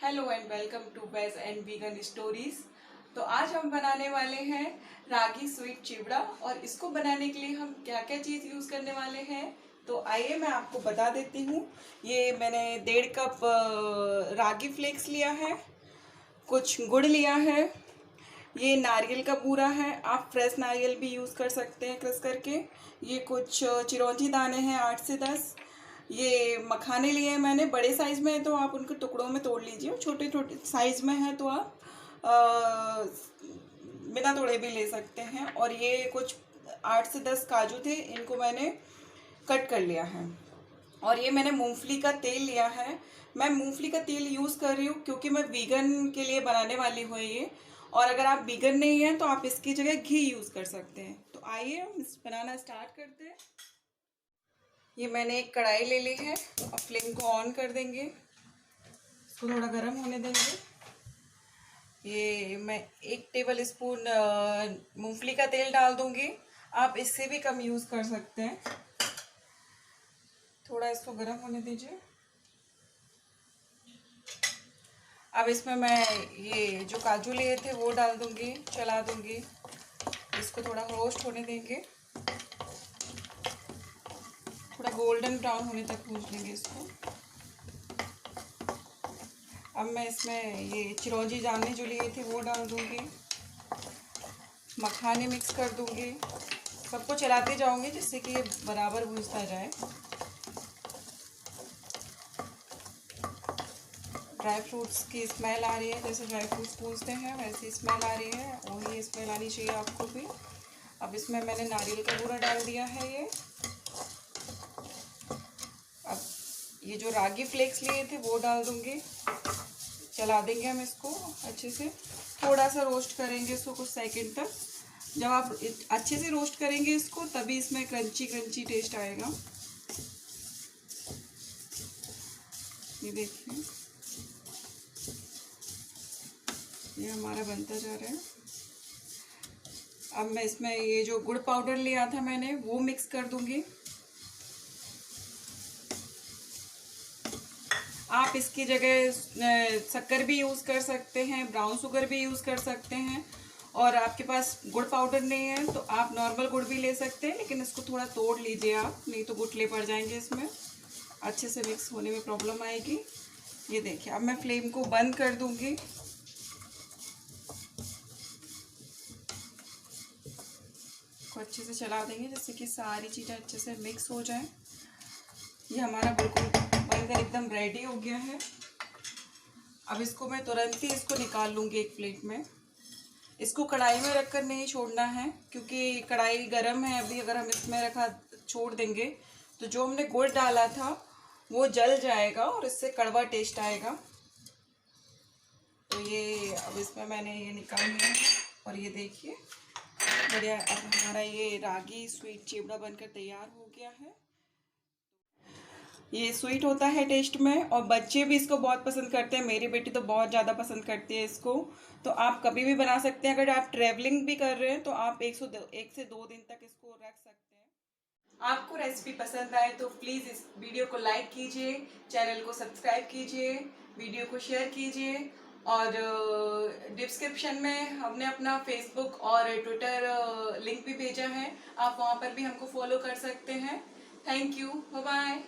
Hello and welcome to veg and vegan stories. तो आज हम बनाने वाले हैं रागी स्वीट चिवड़ा, और इसको बनाने के लिए हम क्या क्या चीज़ यूज़ करने वाले हैं तो आइए मैं आपको बता देती हूँ। ये मैंने 1.5 कप रागी फ्लेक्स लिया है, कुछ गुड़ लिया है, ये नारियल का बूरा है, आप फ्रेश नारियल भी यूज़ कर सकते हैं क्रश करके। ये कुछ चिरौंजी दाने हैं 8 से 10। ये मखाने लिए हैं मैंने, बड़े साइज़ में है तो आप उनको टुकड़ों में तोड़ लीजिए, और छोटे छोटे साइज़ में है तो आप बिना तोड़े भी ले सकते हैं। और ये कुछ 8 से 10 काजू थे, इनको मैंने कट कर लिया है। और ये मैंने मूंगफली का तेल लिया है। मैं मूंगफली का तेल यूज़ कर रही हूँ क्योंकि मैं वीगन के लिए बनाने वाली हूँ ये, और अगर आप वीगन नहीं हैं तो आप इसकी जगह घी यूज़ कर सकते हैं। तो आइए हम बनाना स्टार्ट करते हैं। ये मैंने एक कढ़ाई ले ली है, अब फ्लेम को ऑन कर देंगे, इसको थोड़ा गर्म होने देंगे। ये मैं 1 टेबल स्पून मूंगफली का तेल डाल दूंगी, आप इससे भी कम यूज़ कर सकते हैं। थोड़ा इसको गर्म होने दीजिए। अब इसमें मैं ये जो काजू लिए थे वो डाल दूंगी, चला दूंगी, इसको थोड़ा रोस्ट होने देंगे, थोड़ा गोल्डन ब्राउन होने तक भून लेंगे इसको। अब मैं इसमें ये चिरौंजी दाने जो लिए थे वो डाल दूंगी, मखाने मिक्स कर दूंगी, सबको चलाते जाऊंगी जिससे कि ये बराबर भूनता जाए। ड्राई फ्रूट्स की स्मेल आ रही है, जैसे ड्राई फ्रूट्स भूनते हैं वैसी स्मेल आ रही है, और ये स्मेल आनी चाहिए आपको भी। अब इसमें मैंने नारियल का बूरा डाल दिया है ये। अब ये जो रागी फ्लेक्स लिए थे वो डाल दूंगी, चला देंगे हम इसको अच्छे से, थोड़ा सा रोस्ट करेंगे इसको कुछ सेकंड तक। जब आप अच्छे से रोस्ट करेंगे इसको तभी इसमें क्रंची क्रंची टेस्ट आएगा। ये देखिए ये हमारा बनता जा रहा है। अब मैं इसमें ये जो गुड़ पाउडर लिया था मैंने वो मिक्स कर दूंगी। आप इसकी जगह शक्कर भी यूज़ कर सकते हैं, ब्राउन शुगर भी यूज़ कर सकते हैं, और आपके पास गुड़ पाउडर नहीं है तो आप नॉर्मल गुड़ भी ले सकते हैं, लेकिन इसको थोड़ा तोड़ लीजिए आप, नहीं तो गुठले पड़ जाएंगे इसमें, अच्छे से मिक्स होने में प्रॉब्लम आएगी। ये देखिए अब मैं फ्लेम को बंद कर दूंगी, को अच्छे से चला देंगे जिससे कि सारी चीज़ें अच्छे से मिक्स हो जाएं। ये हमारा बिल्कुल बनकर एकदम रेडी हो गया है। अब इसको मैं तुरंत ही इसको निकाल लूँगी एक प्लेट में। इसको कढ़ाई में रखकर नहीं छोड़ना है क्योंकि कढ़ाई गर्म है अभी, अगर हम इसमें रखा छोड़ देंगे तो जो हमने गुड़ डाला था वो जल जाएगा और इससे कड़वा टेस्ट आएगा। तो ये अब इसमें मैंने ये निकाल लिया है, और ये देखिए बढ़िया, अब हमारा ये रागी स्वीट चिवड़ा बनकर तैयार हो गया है। ये स्वीट होता है टेस्ट में, और बच्चे भी इसको बहुत पसंद करते हैं, मेरी बेटी तो बहुत ज़्यादा पसंद करती है इसको। तो आप कभी भी बना सकते हैं, अगर आप ट्रैवलिंग भी कर रहे हैं तो आप 1 से 2 दिन तक इसको रख सकते हैं। आपको रेसिपी पसंद आए तो प्लीज़ इस वीडियो को लाइक कीजिए, चैनल को सब्सक्राइब कीजिए, वीडियो को शेयर कीजिए, और डिस्क्रिप्शन में हमने अपना फेसबुक और ट्विटर लिंक भी भेजा है, आप वहाँ पर भी हमको फॉलो कर सकते हैं। Thank you, bye bye.